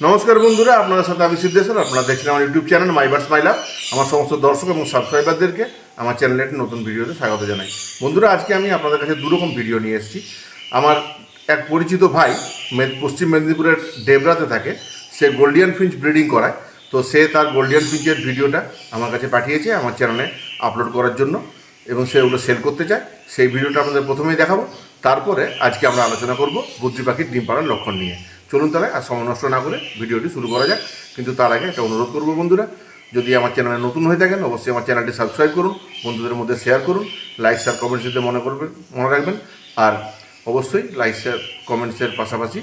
নমস্কার বন্ধুরা, আপনাদের সাথে আমি সিদ্ধেশ্বর। আপনারা দেখছেন আমার ইউটিউব চ্যানেল মাই বার্ডস মাই লাভ। আমার সমস্ত দর্শক এবং সাবস্ক্রাইবারদেরকে আমার চ্যানেলে একটি নতুন ভিডিওতে স্বাগত জানাই। বন্ধুরা, আজকে আমি আপনাদের কাছে দুরকম ভিডিও নিয়ে এসেছি। আমার এক পরিচিত ভাই পশ্চিম মেদিনীপুরের ডেবরাতে থাকে। সে গোল্ডিয়ান ফিঞ্চ ব্রিডিং করায়। তো সে তার গোল্ডিয়ান ফিঞ্চের ভিডিওটা আমার কাছে পাঠিয়েছে আমার চ্যানেলে আপলোড করার জন্য, এবং সে ওগুলো সেল করতে চায়। সেই ভিডিওটা আপনাদের প্রথমেই দেখাবো। তারপরে আজকে আমরা আলোচনা করব বুদ্রি পাখির ডিম পাড়ার লক্ষণ নিয়ে। চলুন তাহলে আর সময় নষ্ট না করে ভিডিওটি শুরু করা যাক। কিন্তু তার আগে একটা অনুরোধ করবো বন্ধুরা, যদি আমার চ্যানেলে নতুন হয়ে থাকেন অবশ্যই আমার চ্যানেলটি সাবস্ক্রাইব করুন, বন্ধুদের মধ্যে শেয়ার করুন, লাইক শেয়ার কমেন্টস দিতে মনে রাখবেন। আর অবশ্যই লাইক শেয়ার কমেন্টসের পাশাপাশি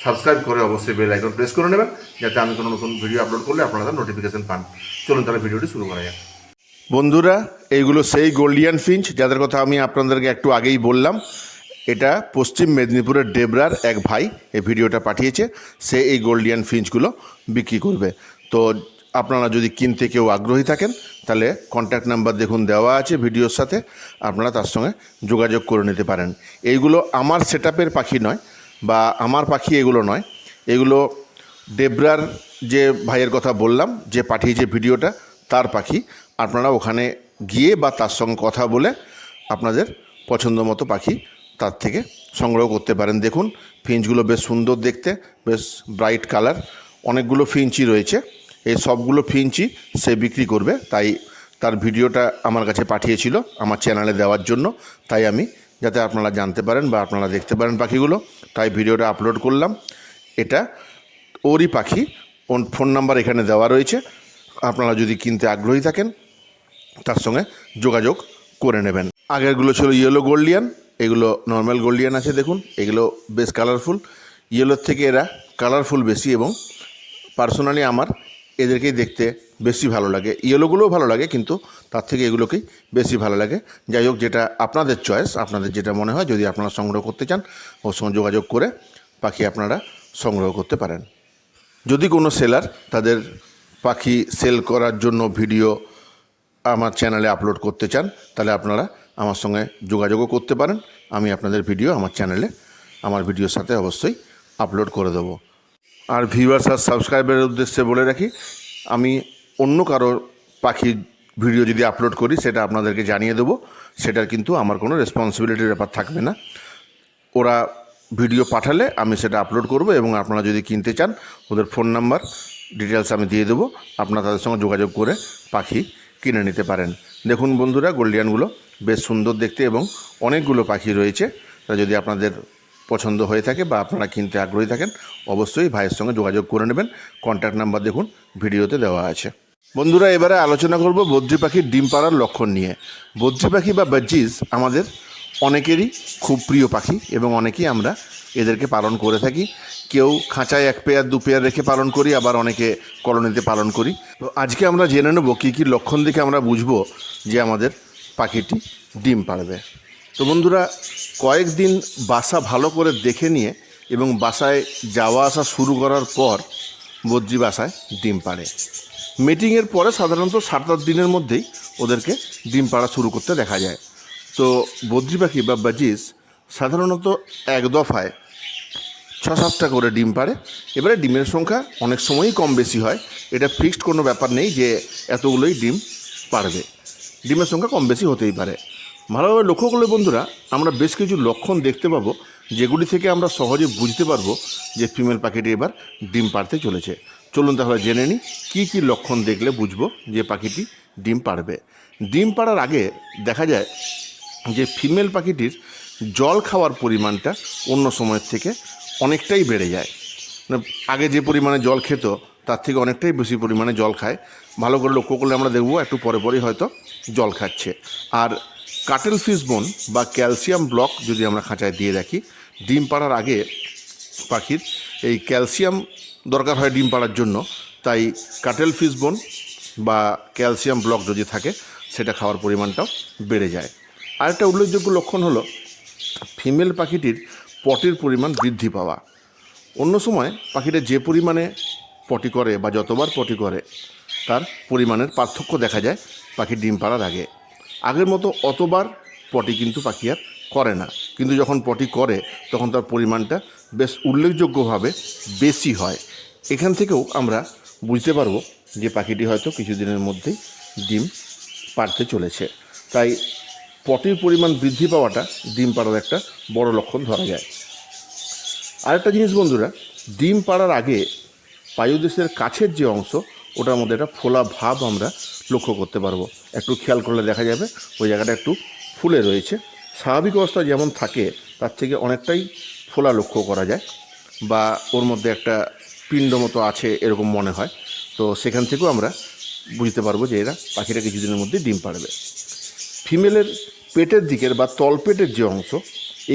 সাবস্ক্রাইব করে অবশ্যই বেল আইকন প্রেস করে নেবেন, যাতে আমি কোনো নতুন ভিডিও আপলোড করলে আপনারা তার নোটিফিকেশন পান। চলুন তাহলে ভিডিওটি শুরু করা যাক। বন্ধুরা, এইগুলো সেই গোল্ডিয়ান ফিঞ্চ যাদের কথা আমি আপনাদেরকে একটু আগেই বললাম। এটা পশ্চিম মেদিনীপুরের ডেবরার এক ভাই এই ভিডিওটা পাঠিয়েছে। সে এই গোল্ডিয়ান ফিঞ্চগুলো বিক্রি করবে। তো আপনারা যদি কিনতে কেউ আগ্রহী থাকেন তাহলে কন্ট্যাক্ট নাম্বার দেখুন দেওয়া আছে ভিডিওর সাথে, আপনারা তার সঙ্গে যোগাযোগ করে নিতে পারেন। এইগুলো আমার সেটআপের পাখি নয়, বা আমার পাখি এগুলো নয়। এগুলো ডেবরার যে ভাইয়ের কথা বললাম, যে পাঠিয়েছে ভিডিওটা, তার পাখি। আপনারা ওখানে গিয়ে বা তার সঙ্গে কথা বলে আপনাদের পছন্দ মতো পাখি তার থেকে সংগ্রহ করতে পারেন। দেখুন, ফিঞ্চগুলো বেশ সুন্দর দেখতে, বেশ ব্রাইট কালার। অনেকগুলো ফিঞ্চই রয়েছে। এই সবগুলো ফিঞ্চই সে বিক্রি করবে, তাই তার ভিডিওটা আমার কাছে পাঠিয়েছিল আমার চ্যানেলে দেওয়ার জন্য। তাই আমি, যাতে আপনারা জানতে পারেন বা আপনারা দেখতে পারেন পাখিগুলো, তাই ভিডিওটা আপলোড করলাম। এটা ওরই পাখি। ওর ফোন নাম্বার এখানে দেওয়া রয়েছে। আপনারা যদি কিনতে আগ্রহী থাকেন তার সঙ্গে যোগাযোগ করে নেবেন। আগেরগুলো ছিল ইয়েলো গোল্ডিয়ান, এগুলো নর্মাল গোল্ডিয়ান আছে। দেখুন, এগুলো বেশ কালারফুল। ইয়েলোর থেকে এরা কালারফুল বেশি, এবং পার্সোনালি আমার এদেরকেই দেখতে বেশি ভালো লাগে। ইয়েলোগুলোও ভালো লাগে, কিন্তু তার থেকে এগুলোকেই বেশি ভালো লাগে। যাই হোক, যেটা আপনাদের চয়েস, আপনাদের যেটা মনে হয়, যদি আপনারা সংগ্রহ করতে চান ওর সঙ্গে যোগাযোগ করে পাখি আপনারা সংগ্রহ করতে পারেন। যদি কোনো সেলার তাদের পাখি সেল করার জন্য ভিডিও আমার চ্যানেলে আপলোড করতে চান, তাহলে আপনারা আমার সঙ্গে যোগাযোগও করতে পারেন। আমি আপনাদের ভিডিও আমার চ্যানেলে আমার ভিডিওর সাথে অবশ্যই আপলোড করে দেবো। আর ভিউয়ার্স আর সাবস্ক্রাইবারের উদ্দেশ্যে বলে রাখি, আমি অন্য কারোর পাখির ভিডিও যদি আপলোড করি সেটা আপনাদেরকে জানিয়ে দেবো। সেটার কিন্তু আমার কোনো রেসপন্সিবিলিটির ব্যাপার থাকবে না। ওরা ভিডিও পাঠালে আমি সেটা আপলোড করব, এবং আপনারা যদি কিনতে চান ওদের ফোন নাম্বার ডিটেলস আমি দিয়ে দেবো। আপনারা তাদের সঙ্গে যোগাযোগ করে পাখি কিনে নিতে পারেন। দেখুন বন্ধুরা, গোল্ডিয়ানগুলো বেশ সুন্দর দেখতে, এবং অনেকগুলো পাখি রয়েছে। তা যদি আপনাদের পছন্দ হয়ে থাকে বা আপনারা কিনতে আগ্রহী থাকেন অবশ্যই ভাইয়ের সঙ্গে যোগাযোগ করে নেবেন। কন্ট্যাক্ট নাম্বার দেখুন ভিডিওতে দেওয়া আছে। বন্ধুরা, এবারে আলোচনা করব বদ্রি পাখির ডিম পাড়ার লক্ষণ নিয়ে। বদ্রি পাখি বা বাজিজ আমাদের অনেকেরই খুব প্রিয় পাখি, এবং অনেকেই আমরা এদেরকে পালন করে থাকি। কেউ খাঁচায় 1 পেয়ার 2 পেয়ার রেখে পালন করি, আবার অনেকে কলোনিতে পালন করি। তো আজকে আমরা জেনে নেব কী কী লক্ষণ দেখে আমরা বুঝবো যে আমাদের পাখিটি ডিম পাড়বে। তো বন্ধুরা, কয়েকদিন বাসা ভালো করে দেখে নিয়ে এবং বাসায় যাওয়া আসা শুরু করার পর বদ্রি বাসায় ডিম পাড়ে। মিটিংয়ের পরে সাধারণত 7-8 দিনের মধ্যেই ওদেরকে ডিম পাড়া শুরু করতে দেখা যায়। তো বদ্রি পাখি বা বাজিজ সাধারণত এক দফায় 6-7টা করে ডিম পাড়ে। এবারে ডিমের সংখ্যা অনেক সময়ই কম বেশি হয়। এটা ফিক্সড কোনো ব্যাপার নেই যে এতগুলোই ডিম পারবে। ডিমের সংখ্যা কম বেশি হতেই পারে। ভালোভাবে লক্ষ্য করলে বন্ধুরা, আমরা বেশ কিছু লক্ষণ দেখতে পাবো, যেগুলি থেকে আমরা সহজে বুঝতে পারবো যে ফিমেল পাখিটি এবার ডিম পাড়তে চলেছে। চলুন তাহলে জেনে নিই কী কী লক্ষণ দেখলে বুঝবো যে পাখিটি ডিম পাড়বে। ডিম পাড়ার আগে দেখা যায় যে ফিমেল পাখিটির জল খাওয়ার পরিমাণটা অন্য সময়ের থেকে অনেকটাই বেড়ে যায়। আগে যে পরিমাণে জল খেত তার থেকে অনেকটাই বেশি পরিমাণে জল খায়। ভালো করে লক্ষ্য করলে আমরা দেখব একটু পরে পরেই হয়তো জল খাচ্ছে। আর কাটেল ফিশ বোন বা ক্যালসিয়াম ব্লক যদি আমরা খাঁচায় দিয়ে রাখি, ডিম পাড়ার আগে পাখির এই ক্যালসিয়াম দরকার হয় ডিম পাড়ার জন্য। তাই কাটেল ফিশ বোন বা ক্যালসিয়াম ব্লক যদি থাকে সেটা খাওয়ার পরিমাণটাও বেড়ে যায়। আরেকটা উল্লেখযোগ্য লক্ষণ হলো ফিমেল পাখিটির পটির পরিমাণ বৃদ্ধি পাওয়া। অন্য সময় পাখিটা যে পরিমাণে পটি করে বা যতবার পটি করে তার পরিমাণের পার্থক্য দেখা যায় পাখির ডিম পাড়ার আগে। আগের মতো অতবার পটি কিন্তু পাখি আর করে না, কিন্তু যখন পটি করে তখন তার পরিমাণটা বেশ উল্লেখযোগ্যভাবে বেশি হয়। এখান থেকেও আমরা বুঝতে পারবো যে পাখিটি হয়তো কিছুদিনের মধ্যেই ডিম পাড়তে চলেছে। তাই পটির পরিমাণ বৃদ্ধি পাওয়াটা ডিম পাড়ার একটা বড় লক্ষণ ধরা যায়। আরেকটা জিনিস বন্ধুরা, ডিম পাড়ার আগে পায়োদেশের কাছের যে অংশ ওটার মধ্যে একটা ফোলা ভাব আমরা লক্ষ্য করতে পারবো। একটু খেয়াল করলে দেখা যাবে ওই জায়গাটা একটু ফুলে রয়েছে। স্বাভাবিক অবস্থা যেমন থাকে তার থেকে অনেকটাই ফোলা লক্ষ্য করা যায়, বা ওর মধ্যে একটা পিণ্ড মতো আছে এরকম মনে হয়। তো সেখান থেকেও আমরা বুঝতে পারবো যে এরা পাখিটা কিছুদিনের মধ্যে ডিম পাড়বে। ফিমেলের পেটের দিকের বা তলপেটের যে অংশ,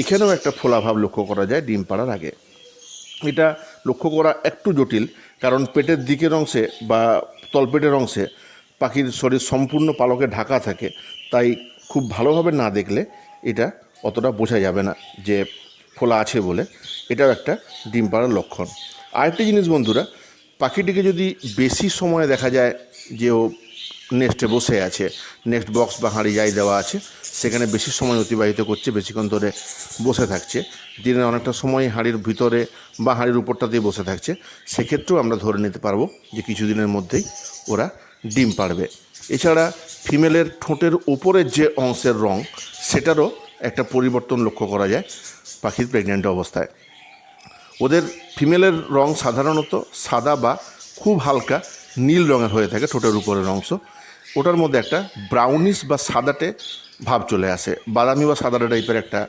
এখানেও একটা ফোলা ভাব লক্ষ্য করা যায় ডিম পাড়ার আগে। এটা লক্ষ্য করা একটু জটিল, কারণ পেটের দিকের অংশে বা তলপেটের অংশে পাখির শরীর সম্পূর্ণ পালকে ঢাকা থাকে, তাই খুব ভালোভাবে না দেখলে এটা অতটা বোঝা যাবে না যে ফোলা আছে বলে। এটাও একটা ডিম পাড়ার লক্ষণ। আরেকটি জিনিস বন্ধুরা, পাখিটিকে যদি বেশি সময় দেখা যায় যে ও নেস্টে বসে আছে, নেক্সট বক্স বা হাঁড়ি যাই দেওয়া আছে সেখানে বেশি সময় অতিবাহিত করছে, বেশিক্ষণ ধরে বসে থাকছে, দিনের অনেকটা সময় হাঁড়ির ভিতরে বা হাঁড়ির উপরটাতেই বসে থাকছে, সেক্ষেত্রেও আমরা ধরে নিতে পারবো যে কিছুদিনের মধ্যেই ওরা ডিম পাড়বে। এছাড়া ফিমেলের ঠোঁটের উপরের যে অংশের রং সেটারও একটা পরিবর্তন লক্ষ্য করা যায় পাখির প্রেগন্যান্ট অবস্থায়। ওদের ফিমেলের রং সাধারণত সাদা বা খুব হালকা নীল রঙের হয়ে থাকে ঠোঁটের উপরের অংশ, ওটার মধ্যে একটা ব্রাউনিশ বা সাদাটে ভাব চলে আসে, বাদামি বা সাদাটে টাইপের একটা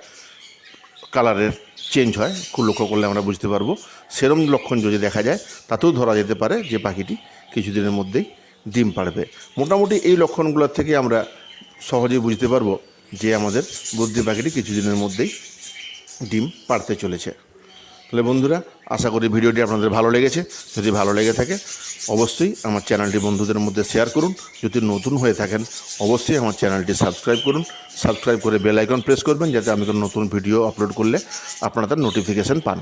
কালারের চেঞ্জ হয়, খুব লক্ষ্য করলে আমরা বুঝতে পারবো। সেরম লক্ষণ যদি দেখা যায় তাতেও ধরা যেতে পারে যে পাখিটি কিছুদিনের মধ্যেই ডিম পাড়বে। মোটামুটি এই লক্ষণগুলোর থেকে আমরা সহজেই বুঝতে পারবো যে আমাদের বদ্রি পাখিটি কিছুদিনের মধ্যেই ডিম পাড়তে চলেছে। তাহলে বন্ধুরা, আশা করি ভিডিওটি আপনাদের ভালো লেগেছে। যদি ভালো লেগে থাকে অবশ্যই আমার চ্যানেলটি বন্ধুদের মধ্যে শেয়ার করুন। যদি নতুন হয়ে থাকেন অবশ্যই আমার চ্যানেলটি সাবস্ক্রাইব করুন। সাবস্ক্রাইব করে বেল আইকন প্রেস করবেন, যাতে আমি কোনো নতুন ভিডিও আপলোড করলে আপনারা তার নোটিফিকেশান পান।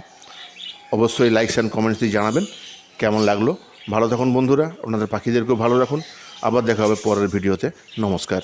অবশ্যই লাইকস অ্যান্ড কমেন্টস দিয়ে জানাবেন কেমন লাগলো। ভালো থাকুন বন্ধুরা, আপনাদের পাখিদেরকেও ভালো রাখুন। আবার দেখা হবে পরের ভিডিওতে। নমস্কার।